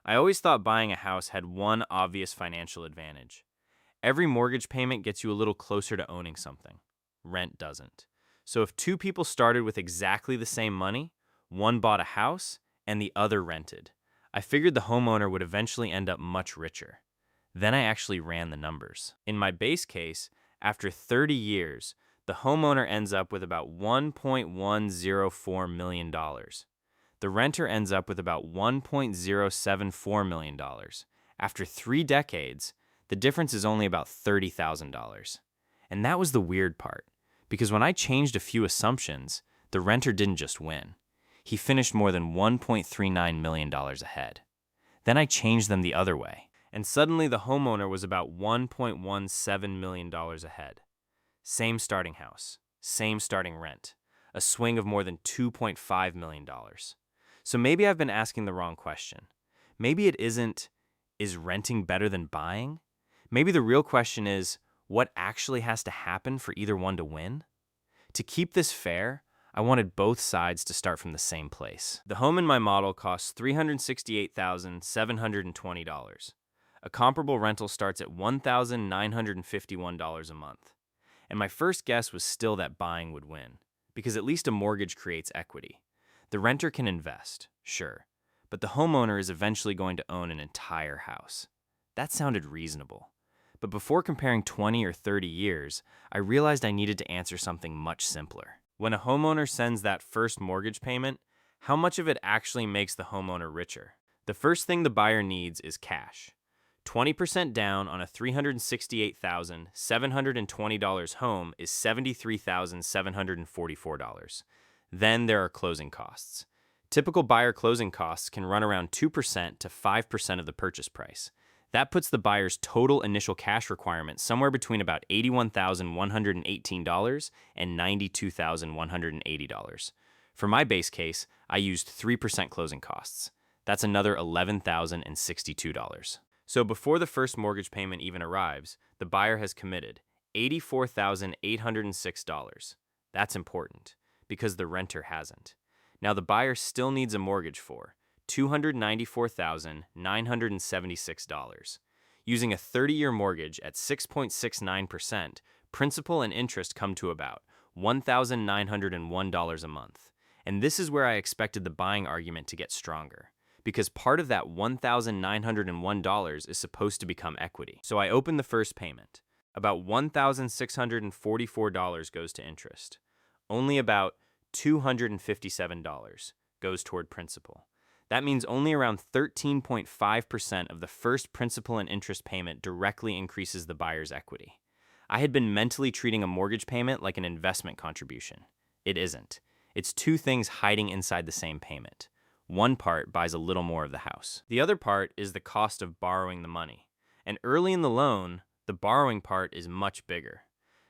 I always thought buying a house had one obvious financial advantage. Every mortgage payment gets you a little closer to owning something. Rent doesn't. So if two people started with exactly the same money, one bought a house and the other rented, I figured the homeowner would eventually end up much richer. Then I actually ran the numbers. In my base case, after 30 years, the homeowner ends up with about $1.104 million. The renter ends up with about $1.074 million. After 3 decades, the difference is only about $30,000. And that was the weird part, because when I changed a few assumptions, the renter didn't just win. He finished more than $1.39 million ahead. Then I changed them the other way, and suddenly the homeowner was about $1.17 million ahead. Same starting house, same starting rent, a swing of more than $2.5 million. So maybe I've been asking the wrong question. Maybe it isn't, is renting better than buying? Maybe the real question is, what actually has to happen for either one to win? To keep this fair, I wanted both sides to start from the same place. The home in my model costs $368,720. A comparable rental starts at $1,951 a month. And my first guess was still that buying would win, because at least a mortgage creates equity. The renter can invest, sure, but the homeowner is eventually going to own an entire house. That sounded reasonable. But before comparing 20 or 30 years, I realized I needed to answer something much simpler. When a homeowner sends that first mortgage payment, how much of it actually makes the homeowner richer? The first thing the buyer needs is cash. 20% down on a $368,720 home is $73,744. Then there are closing costs. Typical buyer closing costs can run around 2% to 5% of the purchase price. That puts the buyer's total initial cash requirement somewhere between about $81,118 and $92,180. For my base case, I used 3% closing costs. That's another $11,062. So before the first mortgage payment even arrives, the buyer has committed $84,806. That's important, because the renter hasn't. Now the buyer still needs a mortgage for $294,976. Using a 30-year mortgage at 6.69%, principal and interest come to about $1,901 a month. And this is where I expected the buying argument to get stronger, because part of that $1,901 is supposed to become equity. So I open the first payment. About $1,644 goes to interest. Only about $257 goes toward principal. That means only around 13.5% of the first principal and interest payment directly increases the buyer's equity. I had been mentally treating a mortgage payment like an investment contribution. It isn't. It's two things hiding inside the same payment. One part buys a little more of the house. The other part is the cost of borrowing the money. And early in the loan, the borrowing part is much bigger.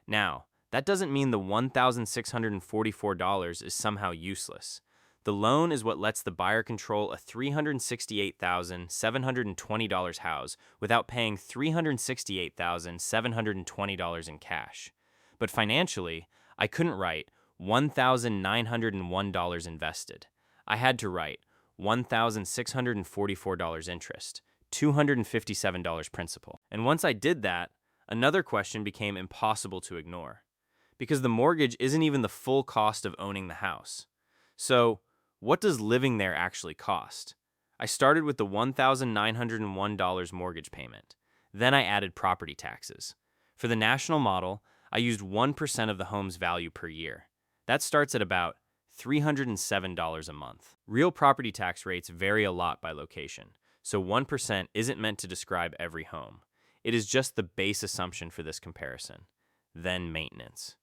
Now, that doesn't mean the $1,644 is somehow useless. The loan is what lets the buyer control a $368,720 house without paying $368,720 in cash. But financially, I couldn't write $1,901 invested. I had to write $1,644 interest, $257 principal. And once I did that, another question became impossible to ignore, because the mortgage isn't even the full cost of owning the house. So, what does living there actually cost? I started with the $1,901 mortgage payment. Then I added property taxes. For the national model, I used 1% of the home's value per year. That starts at about $307 a month. Real property tax rates vary a lot by location, so 1% isn't meant to describe every home. It is just the base assumption for this comparison. Then maintenance.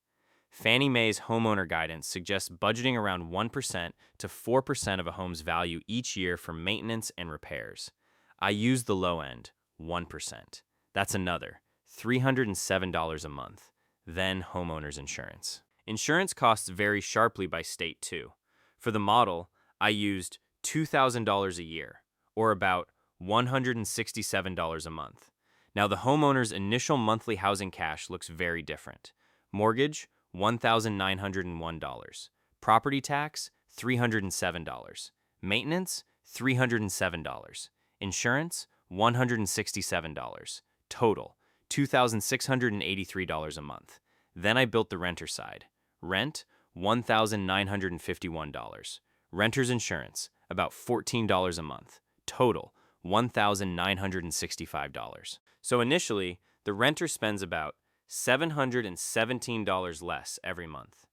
Fannie Mae's homeowner guidance suggests budgeting around 1% to 4% of a home's value each year for maintenance and repairs. I used the low end, 1%. That's another $307 a month. Then homeowner's insurance. Insurance costs vary sharply by state too. For the model, I used $2,000 a year, or about $167 a month. Now the homeowner's initial monthly housing cash looks very different. Mortgage, $1,901. Property tax, $307. Maintenance, $307. Insurance, $167. Total, $2,683 a month. Then I built the renter side. Rent, $1,951. Renter's insurance, about $14 a month. Total, $1,965. So initially, the renter spends about $717 less every month.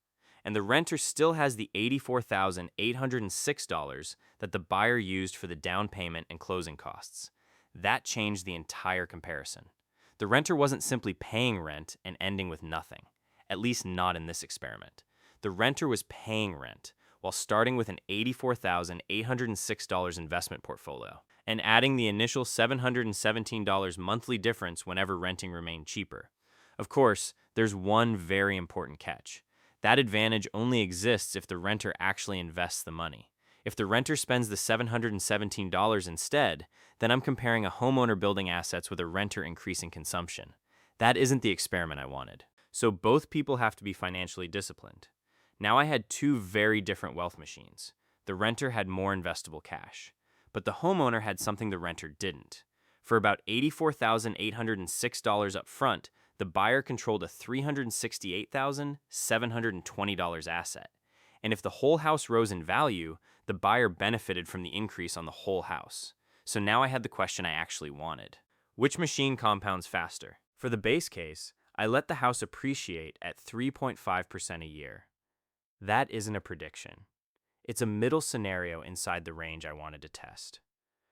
And the renter still has the $84,806 that the buyer used for the down payment and closing costs. That changed the entire comparison. The renter wasn't simply paying rent and ending with nothing, at least not in this experiment. The renter was paying rent while starting with an $84,806 investment portfolio and adding the initial $717 monthly difference whenever renting remained cheaper. Of course, there's one very important catch. That advantage only exists if the renter actually invests the money. If the renter spends the $717 instead, then I'm comparing a homeowner building assets with a renter increasing consumption. That isn't the experiment I wanted. So both people have to be financially disciplined. Now I had two very different wealth machines. The renter had more investable cash, but the homeowner had something the renter didn't. For about $84,806 up front, the buyer controlled a $368,720 asset. And if the whole house rose in value, the buyer benefited from the increase on the whole house. So now I had the question I actually wanted. Which machine compounds faster? For the base case, I let the house appreciate at 3.5% a year. That isn't a prediction. It's a middle scenario inside the range I wanted to test.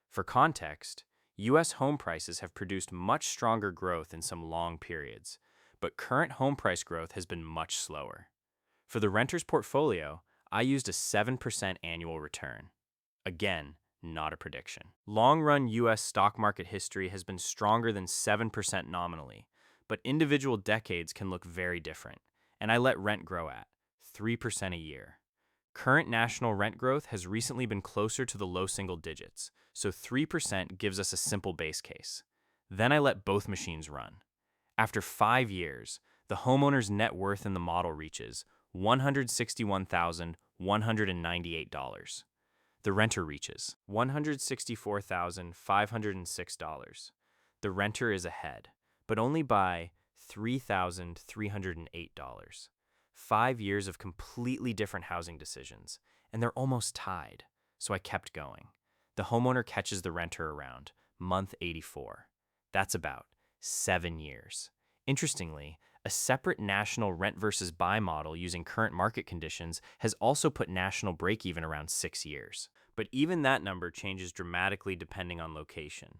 For context, U.S. home prices have produced much stronger growth in some long periods, but current home price growth has been much slower. For the renter's portfolio, I used a 7% annual return. Again, not a prediction. Long-run U.S. stock market history has been stronger than 7% nominally, but individual decades can look very different, and I let rent grow at 3% a year. Current national rent growth has recently been closer to the low single digits, so 3% gives us a simple base case. Then I let both machines run. After 5 years, the homeowner's net worth in the model reaches $161,198. The renter reaches $164,506. The renter is ahead, but only by $3,308. 5 years of completely different housing decisions, and they're almost tied, so I kept going. The homeowner catches the renter around month 84. That's about 7 years. Interestingly, a separate national rent versus buy model using current market conditions has also put national break-even around 6 years. But even that number changes dramatically depending on location.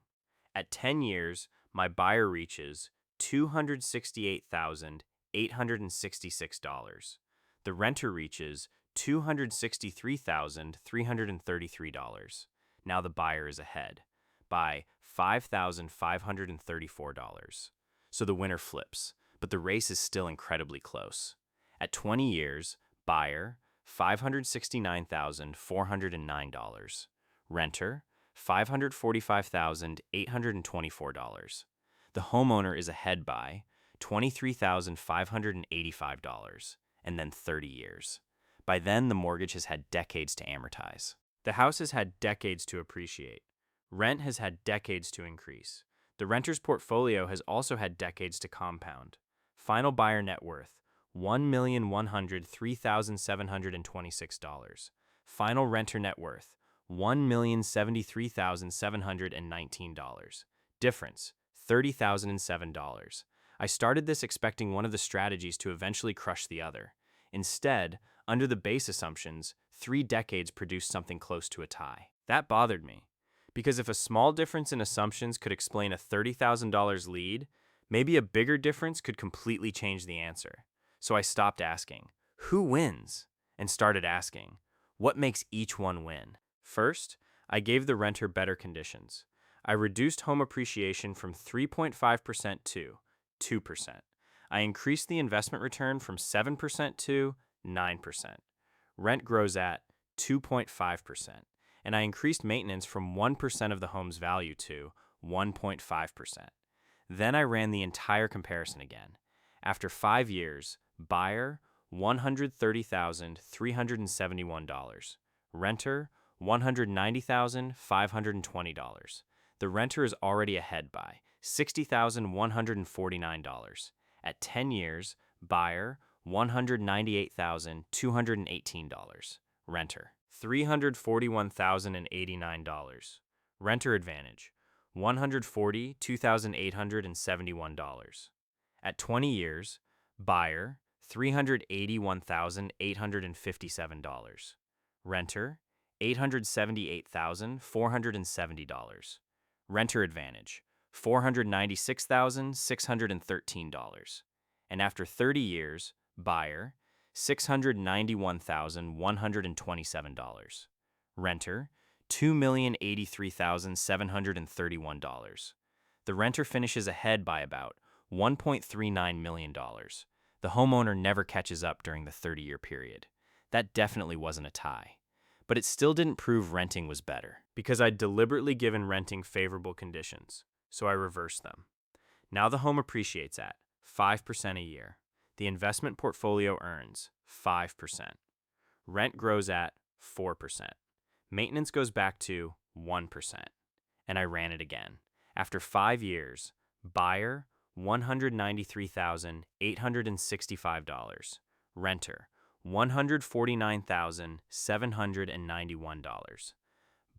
At 10 years, my buyer reaches $268,866. The renter reaches $263,333. Now the buyer is ahead by $5,534. So the winner flips, but the race is still incredibly close. At 20 years, buyer, $569,409. Renter, $545,824. The homeowner is ahead by $23,585, and then 30 years. By then, the mortgage has had decades to amortize. The house has had decades to appreciate. Rent has had decades to increase. The renter's portfolio has also had decades to compound. Final buyer net worth, $1,103,726. Final renter net worth, $1,073,719. Difference, $30,007. I started this expecting one of the strategies to eventually crush the other. Instead, under the base assumptions, 3 decades produced something close to a tie. That bothered me, because if a small difference in assumptions could explain a $30,000 lead, maybe a bigger difference could completely change the answer. So I stopped asking, who wins? And started asking, what makes each one win? First, I gave the renter better conditions. I reduced home appreciation from 3.5% to 2%. I increased the investment return from 7% to 9%. Rent grows at 2.5%, and I increased maintenance from 1% of the home's value to 1.5%. Then I ran the entire comparison again. After 5 years, buyer, $130,371. Renter, $190,520. the renter is already ahead by $60,149. At 10 years, buyer, $198,218. Renter, $341,089. Renter advantage, $142,871. At 20 years, buyer, $381,857. Renter, $878,470. Renter advantage, $496,613. And after 30 years, buyer, $691,127. Renter, $2,083,731. The renter finishes ahead by about $1.39 million. The homeowner never catches up during the 30-year period. That definitely wasn't a tie. But it still didn't prove renting was better, because I'd deliberately given renting favorable conditions, so I reversed them. Now the home appreciates at 5% a year. The investment portfolio earns 5%. Rent grows at 4%. Maintenance goes back to 1%. And I ran it again. After 5 years, buyer, $193,865. Renter, $149,791.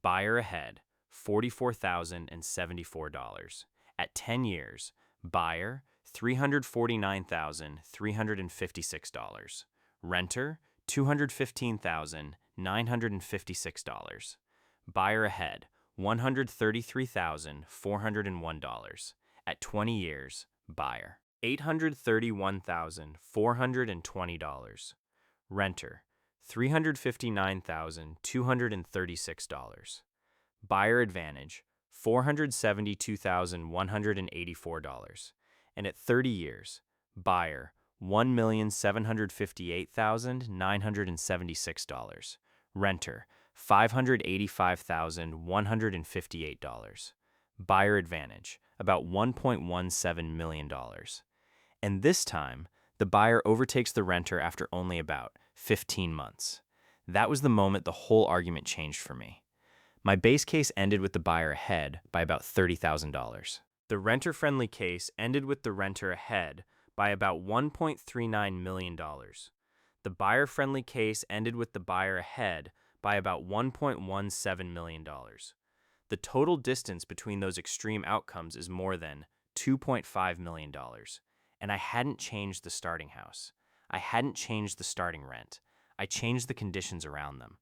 Buyer ahead, $44,074. At 10 years, buyer, $349,356. Renter, $215,956. Buyer ahead, $133,401. At 20 years, buyer, $831,420. Renter, $359,236. Buyer advantage, $472,184. And at 30 years, buyer, $1,758,976. Renter, $585,158. Buyer advantage, about $1.17 million. And this time, the buyer overtakes the renter after only about 15 months. That was the moment the whole argument changed for me. My base case ended with the buyer ahead by about $30,000. The renter-friendly case ended with the renter ahead by about $1.39 million. The buyer-friendly case ended with the buyer ahead by about $1.17 million. The total distance between those extreme outcomes is more than $2.5 million. And I hadn't changed the starting house. I hadn't changed the starting rent. I changed the conditions around them.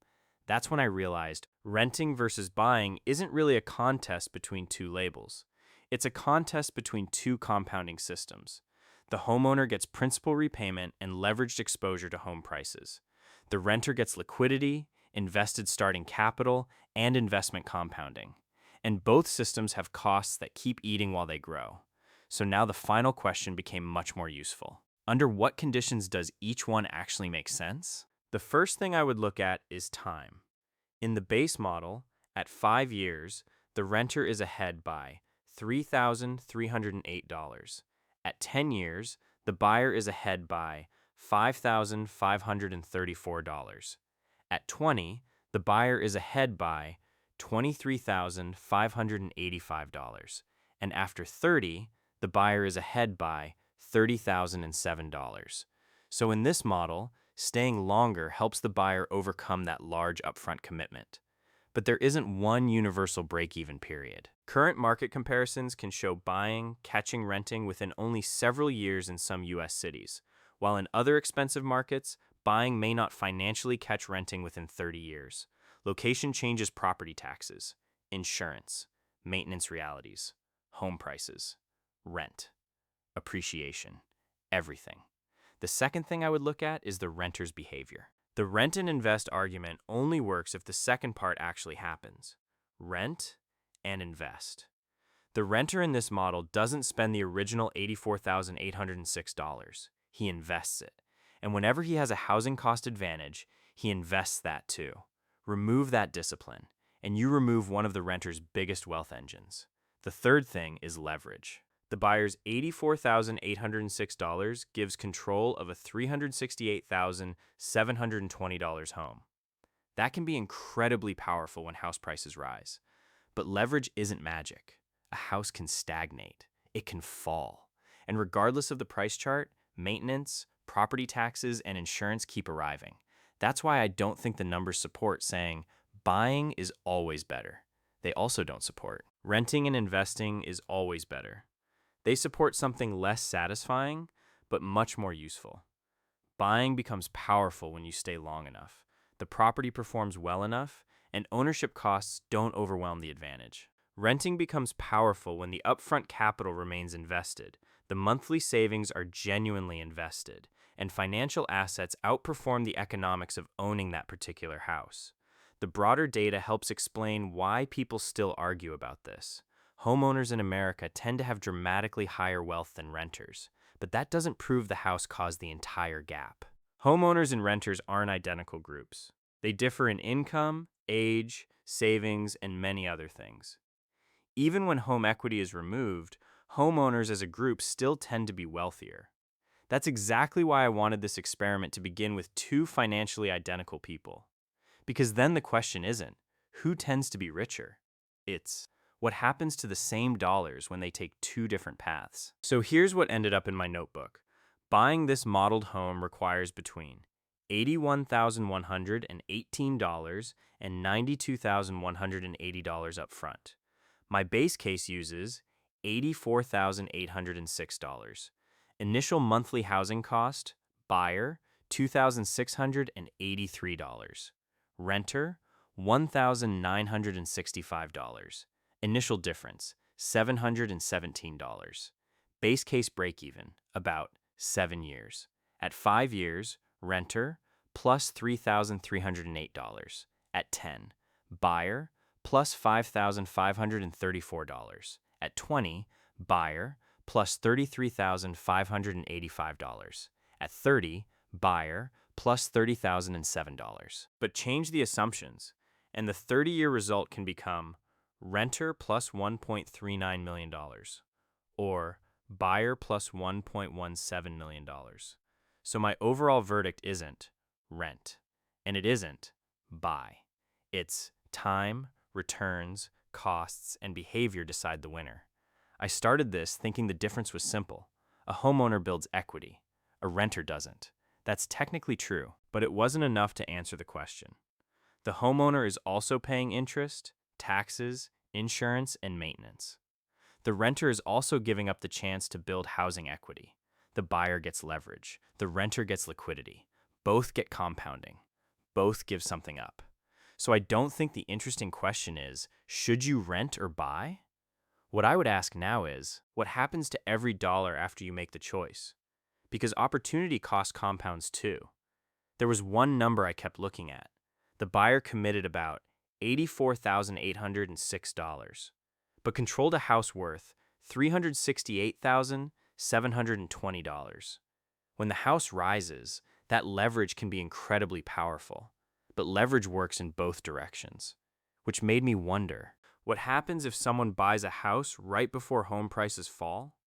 That's when I realized renting versus buying isn't really a contest between two labels. It's a contest between two compounding systems. The homeowner gets principal repayment and leveraged exposure to home prices. The renter gets liquidity, invested starting capital, and investment compounding. And both systems have costs that keep eating while they grow. So now the final question became much more useful. Under what conditions does each one actually make sense? The first thing I would look at is time. In the base model, at 5 years, the renter is ahead by $3,308. At 10 years, the buyer is ahead by $5,534. At 20, the buyer is ahead by $23,585. And after 30, the buyer is ahead by $30,007. So in this model, staying longer helps the buyer overcome that large upfront commitment. But there isn't one universal break-even period. Current market comparisons can show buying, catching renting within only several years in some U.S. cities, while in other expensive markets, buying may not financially catch renting within 30 years. Location changes property taxes, insurance, maintenance realities, home prices, rent, appreciation, everything. The second thing I would look at is the renter's behavior. The rent and invest argument only works if the second part actually happens. Rent and invest. The renter in this model doesn't spend the original $84,806. He invests it. And whenever he has a housing cost advantage, he invests that too. Remove that discipline, and you remove one of the renter's biggest wealth engines. The third thing is leverage. The buyer's $84,806 gives control of a $368,720 home. That can be incredibly powerful when house prices rise. But leverage isn't magic. A house can stagnate. It can fall. And regardless of the price chart, maintenance, property taxes, and insurance keep arriving. That's why I don't think the numbers support saying buying is always better. They also don't support renting and investing is always better. They support something less satisfying, but much more useful. Buying becomes powerful when you stay long enough, the property performs well enough, and ownership costs don't overwhelm the advantage. Renting becomes powerful when the upfront capital remains invested, the monthly savings are genuinely invested, and financial assets outperform the economics of owning that particular house. The broader data helps explain why people still argue about this. Homeowners in America tend to have dramatically higher wealth than renters, but that doesn't prove the house caused the entire gap. Homeowners and renters aren't identical groups. They differ in income, age, savings, and many other things. Even when home equity is removed, homeowners as a group still tend to be wealthier. That's exactly why I wanted this experiment to begin with two financially identical people. Because then the question isn't, who tends to be richer? It's, what happens to the same dollars when they take two different paths? So here's what ended up in my notebook. Buying this modeled home requires between $81,118 and $92,180 up front. My base case uses $84,806. Initial monthly housing cost, buyer, $2,683. Renter, $1,965. Initial difference, $717. Base case break-even, about 7 years. At 5 years, renter, plus $3,308. At 10, buyer, plus $5,534. At 20, buyer, plus $33,585. At 30, buyer, plus $30,007. But change the assumptions, and the 30-year result can become renter plus $1.39 million, or buyer plus $1.17 million. So my overall verdict isn't rent, and it isn't buy. It's time, returns, costs, and behavior decide the winner. I started this thinking the difference was simple. A homeowner builds equity. A renter doesn't. That's technically true, but it wasn't enough to answer the question. The homeowner is also paying interest, taxes, insurance, and maintenance. The renter is also giving up the chance to build housing equity. The buyer gets leverage. The renter gets liquidity. Both get compounding. Both give something up. So I don't think the interesting question is, should you rent or buy? What I would ask now is, what happens to every dollar after you make the choice? Because opportunity cost compounds too. There was one number I kept looking at. The buyer committed about $84,806, but controlled a house worth $368,720. When the house rises, that leverage can be incredibly powerful, but leverage works in both directions, which made me wonder, what happens if someone buys a house right before home prices fall?